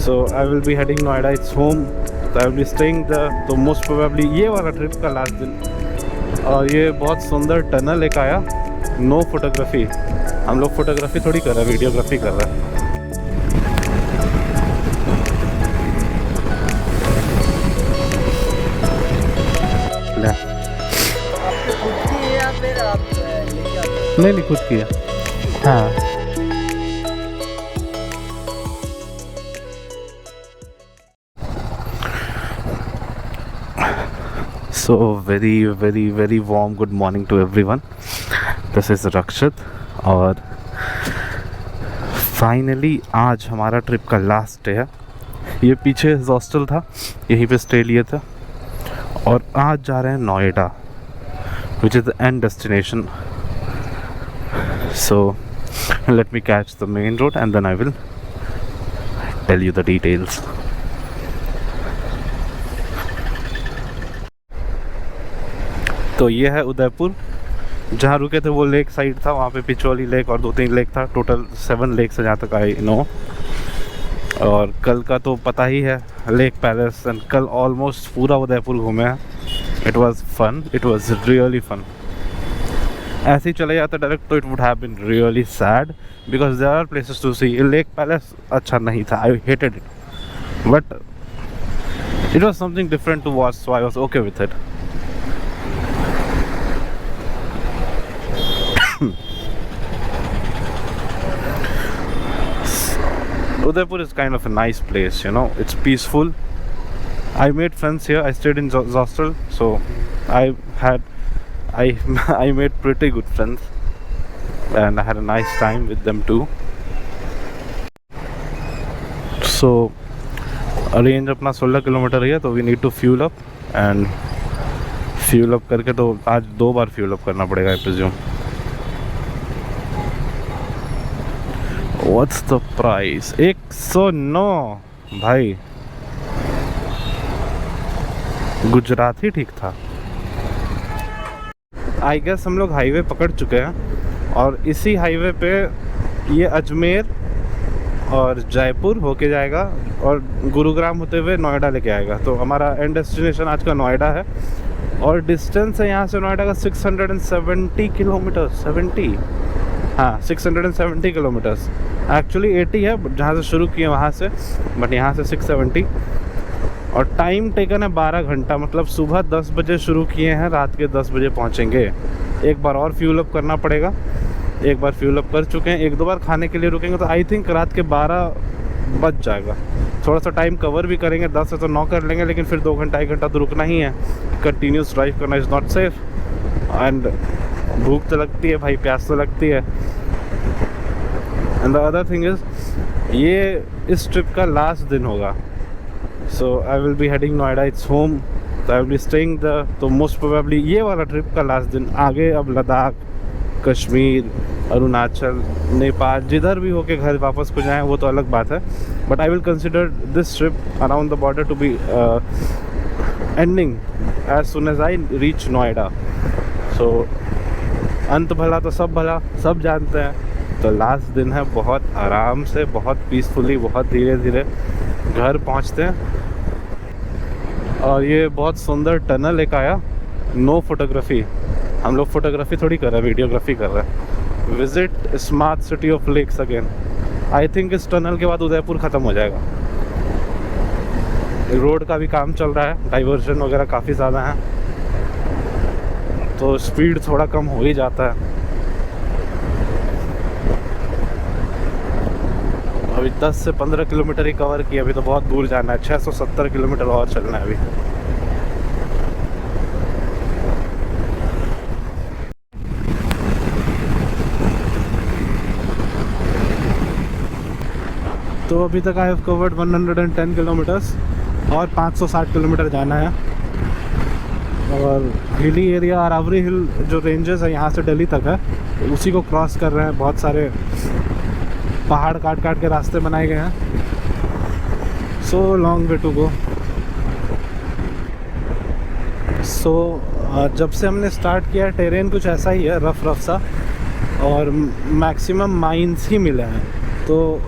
So I will be heading Noida. It's home. So I will be staying there. तो most probably ये वाला trip का last दिन। और ये बहुत सुंदर टनल एक आया। नो फोटोग्राफी, हम लोग फोटोग्राफी थोड़ी कर रहे हैं, वीडियोग्राफी कर रहे हैं। नहीं खुद किया। हाँ So very warm good morning to everyone. This is Rakshit और फाइनली आज हमारा ट्रिप का लास्ट डे है। ये पीछे हॉस्टल था, यहीं पे स्टे लिए थे और आज जा रहे हैं Noida, which is the end destination. So let me catch the main road and then I will tell you the details. तो ये है उदयपुर। जहाँ रुके थे वो लेक साइड था, वहाँ पे पिछोली लेक और 2-3 लेक था, टोटल 7 लेक्स है जहाँ तक आई नो। और कल का तो पता ही है, लेक पैलेस, एंड कल ऑलमोस्ट पूरा उदयपुर घूमे हैं। It was fun, it was really fun. ऐसे ही चले जाते डायरेक्ट तो it would have been really sad because there are places to see. Lake palace अच्छा नहीं था, I hated it, but it was something different to watch, so I was okay with it. Udaipur is kind of a nice place, you know, it's peaceful. I made friends here, I stayed in hostel, so I made pretty good friends and I had a nice time with them too. So range अपना 16 kilometre है, तो we need to fuel up and fuel up करके तो आज 2 बार fuel up करना पड़ेगा I presume. What's the price? 109 भाई, गुजराती ठीक था। आई गेस हम लोग हाईवे पकड़ चुके हैं और इसी हाईवे पे ये अजमेर और जयपुर होके जाएगा और गुरुग्राम होते हुए नोएडा लेके आएगा। तो हमारा एंड डेस्टिनेशन आज का नोएडा है और डिस्टेंस है यहाँ से नोएडा का 670 किलोमीटर। 670 किलोमीटर्स। एक्चुअली 80 है जहाँ से शुरू किए वहाँ से, बट यहाँ से 670। और टाइम टेकन है 12 घंटा, मतलब सुबह 10 बजे शुरू किए हैं, रात के 10 बजे पहुँचेंगे। एक बार और फ्यूल अप करना पड़ेगा, एक बार फ्यूल अप कर चुके हैं, 1-2 बार खाने के लिए रुकेंगे, तो आई थिंक रात के 12 बज जाएगा। थोड़ा सा टाइम कवर भी करेंगे, 10 से तो 9 कर लेंगे, लेकिन फिर 2 घंटा 1 घंटा तो रुकना ही है। कंटिन्यूस ड्राइव करना इज़ नॉट सेफ एंड भूख तो लगती है भाई, प्यास तो लगती है। And the other thing is ये इस ट्रिप का लास्ट दिन होगा। So I will be heading Noida, it's home, तो I will be staying the, तो मोस्ट प्रोबेबली ये वाला ट्रिप का लास्ट दिन। आगे अब लद्दाख, कश्मीर, अरुणाचल, नेपाल, जिधर भी होके घर वापस को जाएँ वो तो अलग बात है, but I will consider this trip around the border to be ending as soon as I reach Noida. So अंत भला तो सब भला, सब जानते हैं। तो लास्ट दिन है, बहुत आराम से, बहुत पीसफुली, बहुत धीरे धीरे घर पहुंचते हैं। और ये बहुत सुंदर टनल एक आया। नो फोटोग्राफी, हम लोग फोटोग्राफी थोड़ी कर रहे हैं, वीडियोग्राफी कर रहे हैं। Visit smart city of lakes again. I think इस टनल के बाद उदयपुर ख़त्म हो जाएगा। रोड का भी काम चल रहा है, डाइवर्जन वगैरह काफ़ी ज़्यादा है, तो स्पीड थोड़ा कम हो ही जाता है। अभी 10 से 15 किलोमीटर ही कवर किया, अभी तो बहुत दूर जाना है, 670 किलोमीटर और चलना है अभी। तो अभी तक आई हैव कवर्ड 110 किलोमीटर्स और 560 किलोमीटर जाना है। और हिली एरिया, अरावरी हिल जो रेंजेस है यहाँ से दिल्ली तक है, उसी को क्रॉस कर रहे हैं। बहुत सारे पहाड़ काट काट के रास्ते बनाए गए हैं। So long way to go. सो जब से हमने स्टार्ट किया टेरेन कुछ ऐसा ही है, रफ सा, और मैक्सिमम माइंस ही मिले हैं। तो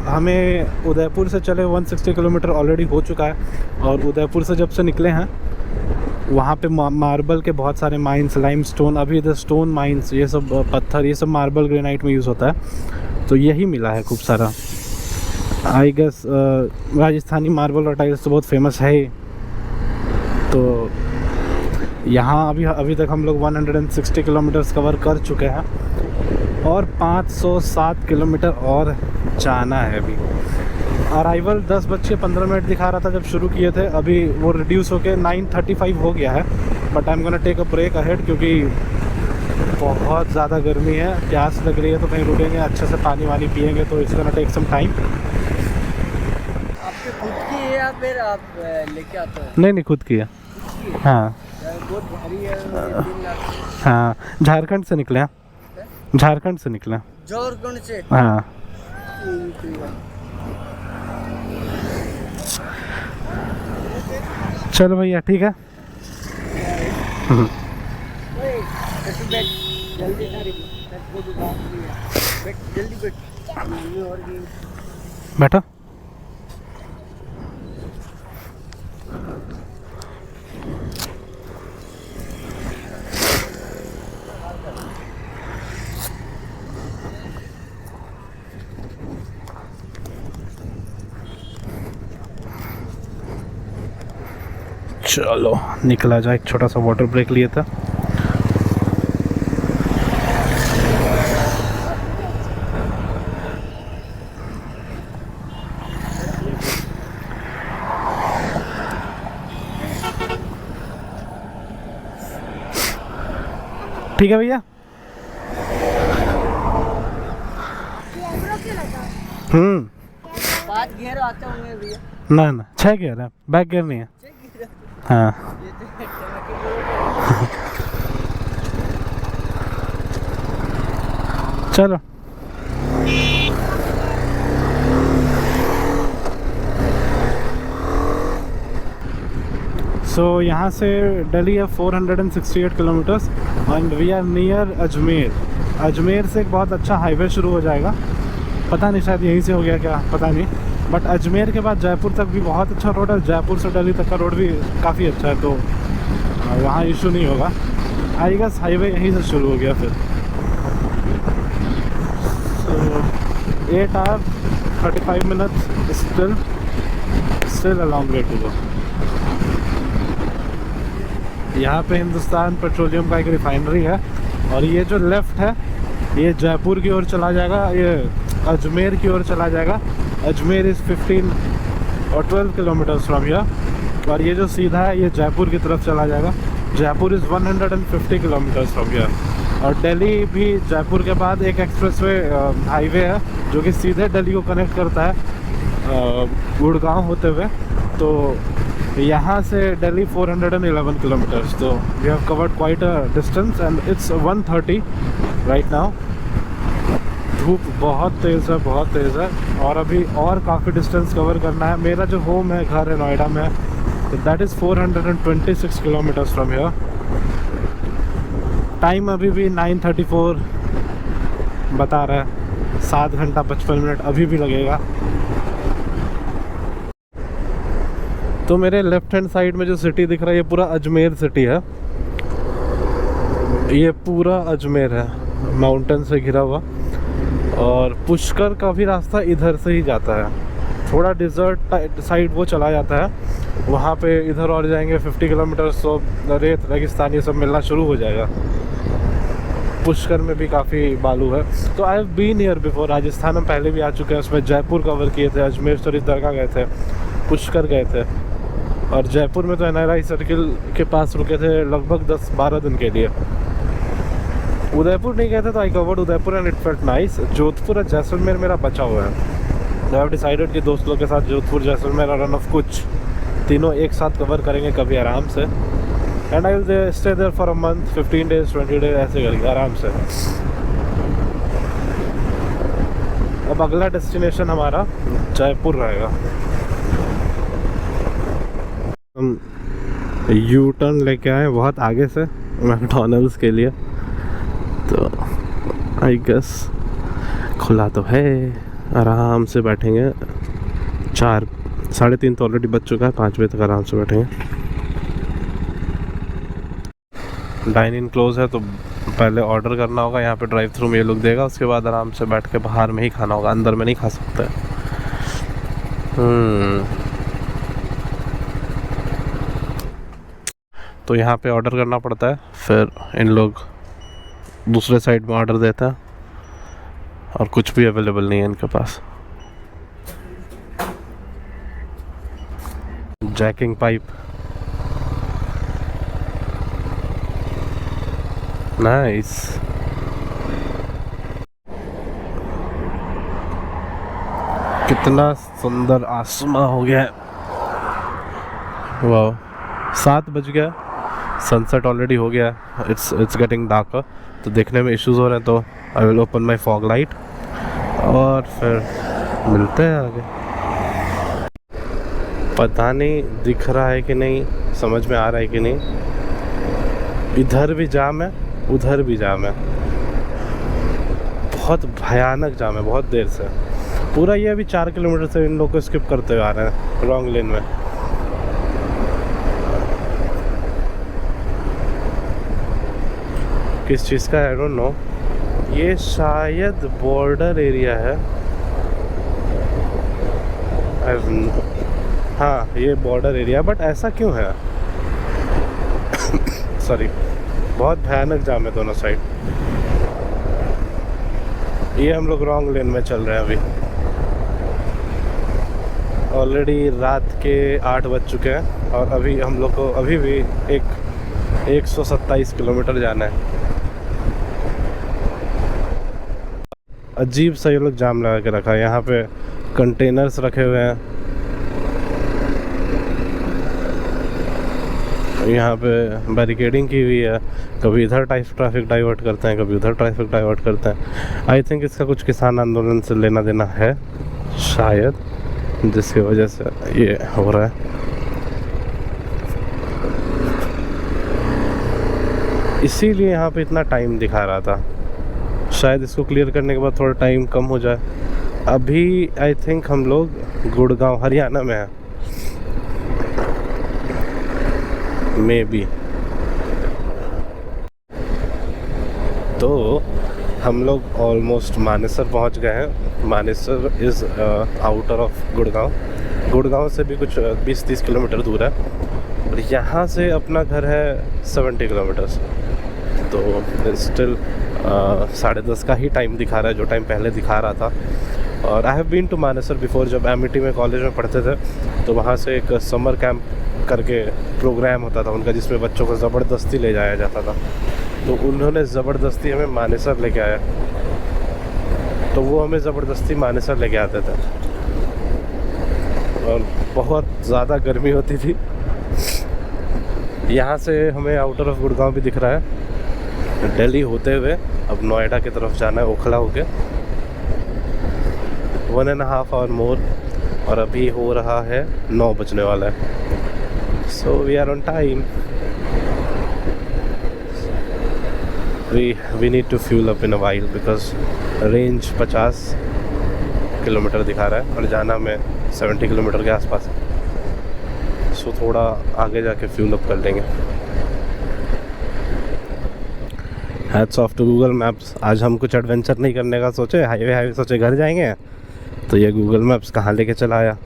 हमें उदयपुर से चले 160 किलोमीटर ऑलरेडी हो चुका है। और उदयपुर से जब से निकले हैं वहाँ पे मार्बल के बहुत सारे माइंस, लाइमस्टोन, अभी इधर स्टोन माइंस, ये सब पत्थर, ये सब मार्बल ग्रेनाइट में यूज़ होता है, तो यही मिला है खूब सारा। आई गेस राजस्थानी मार्बल और टाइल्स तो बहुत फेमस है ही। तो यहाँ अभी तक हम लोग 160 किलोमीटर्स कवर कर चुके हैं और 507 किलोमीटर और जाना है अभी। अराइवल 10:15 दिखा रहा था जब शुरू किए थे, अभी वो रिड्यूस होके 9:35 हो गया है। But I am gonna take a break ahead क्योंकि बहुत ज़्यादा गर्मी है, प्यास लग रही है, तो कहीं रुकेंगे, अच्छे से पानी वानी पिएंगे, तो it's gonna take some time. आपके खुद की है या फिर आप लेके आते हो? नहीं खुद की है। हाँ बहुत भारी है, 3 लाख। हाँ, झारखंड से निकले हैं, झारखंड से निकले हैं। झारखंड से? हाँ। चलो भैया ठीक है। बैठो। चलो निकला जाए, एक छोटा सा वाटर ब्रेक लिया था। ठीक है भैया। पाँच गियर आते होंगे भैया? ना 6 गियर है, बैक गियर नहीं है। हाँ। चलो सो यहाँ से दिल्ली है 468 kilometres and we are near Ajmer. Ajmer से एक बहुत अच्छा हाईवे शुरू हो जाएगा, पता नहीं शायद यहीं से हो गया क्या, पता नहीं। बट अजमेर के बाद जयपुर तक भी बहुत अच्छा रोड है, जयपुर से दिल्ली तक का रोड भी काफ़ी अच्छा है, तो वहाँ इशू नहीं होगा। आई गेस हाईवे यहीं से शुरू हो गया फिर। So 8 hours 35 minutes still a long way to go। यहाँ पे हिंदुस्तान पेट्रोलियम का एक रिफाइनरी है और ये जो लेफ़्ट है ये जयपुर की ओर चला जाएगा, ये अजमेर की ओर चला जाएगा। अजमेर इज़ 15 और 12 किलोमीटर्स फ्रॉम हियर। और ये जो सीधा है ये जयपुर की तरफ चला जाएगा। Jaipur is 150 kilometres from here. और दिल्ली भी जयपुर के बाद एक एक्सप्रेसवे हाईवे है जो कि सीधे दिल्ली को कनेक्ट करता है गुड़गांव होते हुए। तो यहाँ से दिल्ली 411 किलोमीटर्स, तो we have covered quite a distance and it's 1:30 right now. धूप बहुत तेज़ है, बहुत तेज़ है, और अभी और काफ़ी डिस्टेंस कवर करना है। मेरा जो होम है, घर है नोएडा में, तो that is 426 kilometres from here. Time अभी भी 9:34 बता रहा है, 7 घंटा 55 मिनट अभी भी लगेगा। तो मेरे लेफ्ट हैंड साइड में जो सिटी दिख रहा है ये पूरा अजमेर सिटी है, ये पूरा अजमेर है, माउंटेन से घिरा हुआ। और पुष्कर का भी रास्ता इधर से ही जाता है, थोड़ा डिज़र्ट साइड वो चला जाता है, वहाँ पे इधर और जाएंगे 50 किलोमीटर, तो रेत रेगिस्तान ये सब मिलना शुरू हो जाएगा। पुष्कर में भी काफ़ी बालू है। तो I have been here before, Rajasthan में पहले भी आ चुके हैं, उसमें जयपुर कवर किए थे, अजमेर शरीफ दरगाह गए थे, पुष्कर गए थे, और जयपुर में तो NRI सर्किल के पास रुके थे लगभग 10-12 दिन के लिए। उदयपुर नहीं गए थे तो I covered Udaipur and it felt nice. Jodhpur और जैसलमेर मेरा बचा हुआ है। आई हैव डिसाइडेड कि दोस्त लोग के साथ जोधपुर, जैसलमेर और रन ऑफ कुछ तीनों एक साथ कवर करेंगे कभी आराम से। And I will stay there for a month, 15 days 20 days ऐसे करेंगे आराम से। अब अगला डेस्टिनेशन हमारा जयपुर रहेगा। हम यू टर्न लेके आए बहुत आगे से मैकडॉनल्ड्स के लिए, तो आई गेस खुला तो है, आराम से बैठेंगे। 4 साढ़े 3 तो ऑलरेडी बज चुका है, 5 बजे तक आराम से बैठेंगे। डाइन इन क्लोज है तो पहले ऑर्डर करना होगा, यहाँ पे ड्राइव थ्रू में ये लोग देगा, उसके बाद आराम से बैठ के बाहर में ही खाना होगा, अंदर में नहीं खा सकते। तो यहाँ पे ऑर्डर करना पड़ता है, फिर इन लोग दूसरे साइड में ऑर्डर देता है, और कुछ भी अवेलेबल नहीं है इनके पास। Jacking pipe, nice. कितना सुंदर आसमां हो गया है, वाह। 7 बज गया, सनसेट ऑलरेडी हो गया, इट्स गेटिंग डार्कर, तो देखने में इश्यूज हो रहे हैं, तो I will open my fog light और फिर मिलते हैं आगे। पता नहीं दिख रहा है कि नहीं, समझ में आ रहा है कि नहीं, इधर भी जाम है, उधर भी जाम है, बहुत भयानक जाम है, बहुत देर से पूरा। ये अभी 4 किलोमीटर से इन लोग को स्किप करते हुए आ रहे हैं रॉन्ग लेन में। किस चीज़ का आई डोंट नो, ये शायद बॉर्डर एरिया है। हाँ ये बॉर्डर एरिया, बट ऐसा क्यों है? सॉरी, बहुत भयानक जाम है दोनों साइड। ये हम लोग रॉन्ग लेन में चल रहे हैं अभी। ऑलरेडी रात के 8 बज चुके हैं और अभी हम लोग को अभी भी 127 किलोमीटर जाना है। अजीब सा ये लोग जाम लगा के रखा है, यहाँ पे कंटेनर्स रखे हुए हैं, यहाँ पे बैरिकेडिंग की हुई है, कभी इधर ट्रैफिक डाइवर्ट करते हैं, कभी उधर ट्रैफिक डाइवर्ट करते हैं। आई थिंक इसका कुछ किसान आंदोलन से लेना देना है शायद, जिसकी वजह से ये हो रहा है। इसीलिए यहाँ पे इतना टाइम दिखा रहा था, शायद इसको क्लियर करने के बाद थोड़ा टाइम कम हो जाए। अभी आई थिंक हम लोग गुड़गांव हरियाणा में हैं, मे बी। तो हम लोग ऑलमोस्ट मानेसर पहुंच गए हैं। Manesar is outer of Gurgaon, Gurgaon से भी कुछ 20-30 किलोमीटर दूर है, और यहाँ से अपना घर है 70 किलोमीटर्स। तो स्टिल 10:30 का ही टाइम दिखा रहा है, जो टाइम पहले दिखा रहा था। और I have been to Manesar before, जब एमिटी में कॉलेज में पढ़ते थे तो वहाँ से एक समर कैंप करके प्रोग्राम होता था उनका, जिसमें बच्चों को ज़बरदस्ती ले जाया जाता था। तो उन्होंने ज़बरदस्ती हमें मानेसर लेके आया, तो वो हमें ज़बरदस्ती मानेसर लेके आते थे, और बहुत ज़्यादा गर्मी होती थी। यहाँ से हमें आउटर ऑफ गुड़गांव भी दिख रहा है, दिल्ली होते हुए अब नोएडा की तरफ जाना है, ओखला होके 1.5 आवर मोर, और अभी हो रहा है 9 बजने वाला है। So we are on time. we need to fuel up in a while because range 50 kilometre दिखा रहा है और जाना में 70 किलोमीटर के आसपास है। सो थोड़ा आगे जाके फ्यूल अप कर लेंगे। Hats off to Google Maps. आज हम कुछ एडवेंचर नहीं करने का सोचे, हाईवे सोचे घर जाएंगे, तो ये गूगल मैप्स कहाँ लेके चला आया।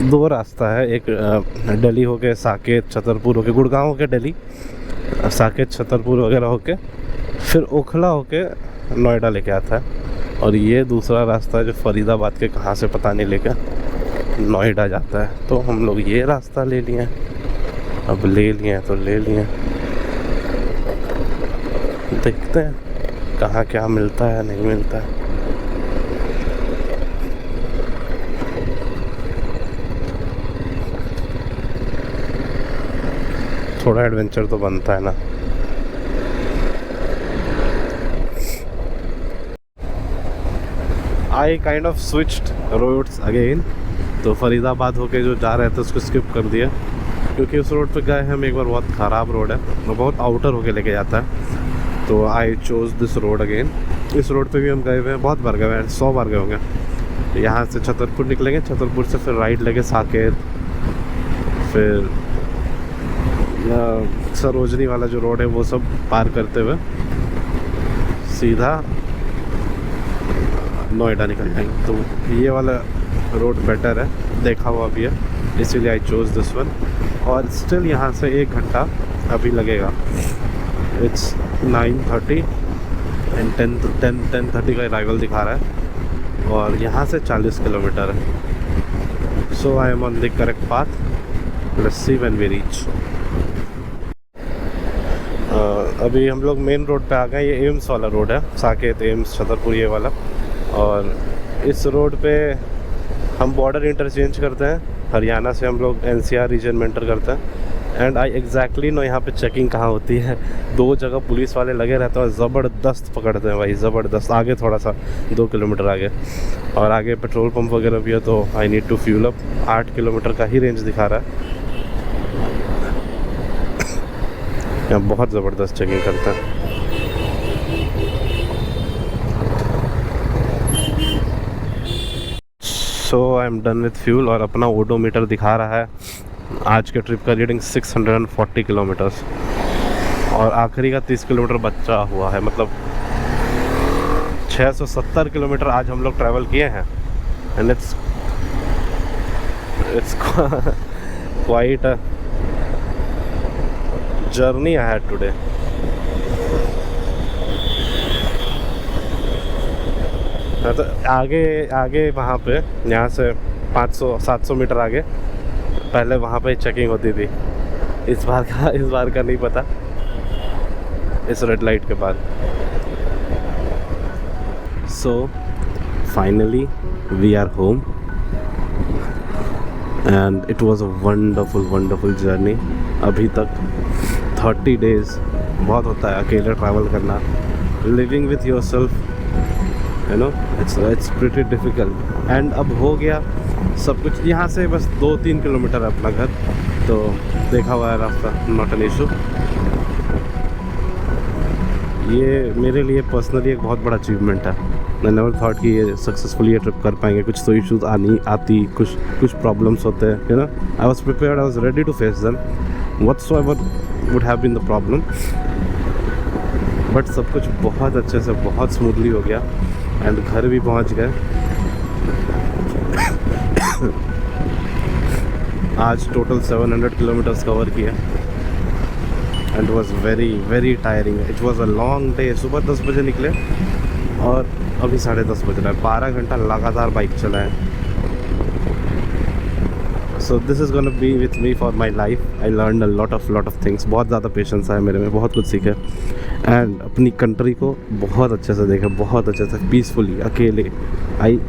2 रास्ता है, एक दिल्ली होके साकेत छतरपुर होके, गुड़गांव होके दिल्ली, साकेत छतरपुर वगैरह होके फिर ओखला होके नोएडा लेके आता है, और ये दूसरा रास्ता है जो फरीदाबाद के कहाँ से पता नहीं लेके नोएडा जाता है। तो हम लोग ये रास्ता ले लिए, अब ले लिए तो ले लिए, देखते हैं कहाँ क्या मिलता है नहीं मिलता है। थोड़ा एडवेंचर तो बनता है ना। I kind of switched roads again. तो फरीदाबाद होके जो जा रहे थे उसको स्किप कर दिया, क्योंकि उस रोड पे गए हम एक बार, बहुत ख़राब रोड है, वो बहुत आउटर होके लेके जाता है। तो I chose this road again. इस रोड पे भी हम गए हुए हैं, बहुत बार गए हैं, 100 बार गए होंगे। तो यहाँ से छतरपुर निकलेंगे, छतरपुर से फिर राइट लेके साकेत, फिर सरोजनी वाला जो रोड है वो सब पार करते हुए सीधा नोएडा निकल जाएंगे। तो ये वाला रोड बेटर है, देखा हुआ भी है, इसीलिए आई चोज़ दिस वन। और स्टिल यहाँ से 1 घंटा अभी लगेगा। इट्स 9:30 एंड 10:30 का अराइवल दिखा रहा है और यहाँ से 40 किलोमीटर है। So I am on the correct path, let's see when we reach. अभी हम लोग मेन रोड पे आ गए। ये एम्स वाला रोड है, साकेत एम्स छतरपुर ये वाला। और इस रोड पे हम बॉर्डर इंटरचेंज करते हैं, हरियाणा से हम लोग NCR रीजन में एंटर करते हैं। एंड आई एग्जैक्टली नो यहाँ पे चेकिंग कहाँ होती है। 2 जगह पुलिस वाले लगे रहते हैं, ज़बरदस्त पकड़ते हैं भाई, ज़बरदस्त। आगे थोड़ा सा 2 किलोमीटर आगे, और आगे पेट्रोल पंप वगैरह भी है, तो I need to fuel up. 8 kilometre का ही रेंज दिखा रहा है। यहाँ बहुत ज़बरदस्त चेकिंग करता है। So I am done with fuel और अपना ओडोमीटर दिखा रहा है आज के ट्रिप का रीडिंग 640 किलोमीटर्स, और आखिरी का 30 किलोमीटर बचा हुआ है। मतलब 670 किलोमीटर आज हम लोग ट्रैवल किए हैं। And it's quite a journey I had today. तो आगे वहाँ पे, यहाँ से 500-700 मीटर आगे पहले वहाँ पे चेकिंग होती थी। इस बार का नहीं पता, इस रेड लाइट के बाद। So finally we are home and it was a wonderful journey. अभी तक 30 डेज बहुत होता है अकेले ट्रैवल करना, living with your self, you know, it's pretty difficult. And अब हो गया सब कुछ। यहाँ से बस 2-3 किलोमीटर है अपना घर, तो देखा हुआ है रास्ता, नॉट एन इशू। ये मेरे लिए पर्सनली एक बहुत बड़ा अचीवमेंट है। मैं नेवर थॉट कि ये सक्सेसफुली ये ट्रिप कर पाएंगे। कुछ तो इश्यूज आती, कुछ प्रॉब्लम्स होते हैं, you know. I was prepared, I was ready to face them, whatsoever would have been the problem. But सब कुछ बहुत अच्छे से, बहुत स्मूथली हो गया एंड घर भी पहुंच गए। आज टोटल 700 किलोमीटर्स कवर किया and was very tiring. It was a long day. सुबह 10 बजे निकले और अभी 10:30 बज रहा है। 12 घंटा लगातार बाइक चलाएं। So this is gonna be with me for my life. I learn a lot of things. बहुत ज़्यादा पेशेंस है मेरे में, बहुत कुछ सीखे एंड अपनी कंट्री को बहुत अच्छे से देखे, बहुत अच्छे से पीसफुली, अकेले। I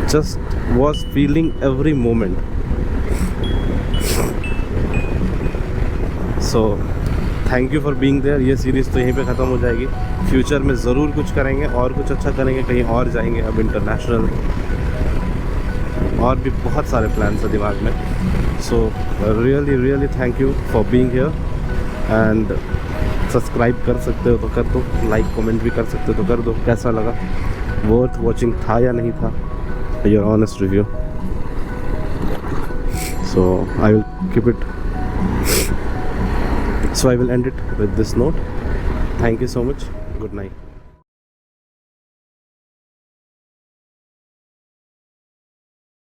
just was feeling every moment. So thank you for being there. ये सीरीज़ तो यहीं पे ख़त्म हो जाएगी। फ्यूचर में ज़रूर कुछ करेंगे और कुछ अच्छा करेंगे, कहीं और जाएंगे, अब इंटरनेशनल, और भी बहुत सारे प्लान्स हैं दिमाग में। So really thank you for being here and subscribe कर सकते हो तो कर दो, लाइक कमेंट भी कर सकते हो तो कर दो। कैसा लगा, वर्थ वॉचिंग था या नहीं था, your honest review. So I will keep it, so I will end it with this note. Thank you so much. Good night.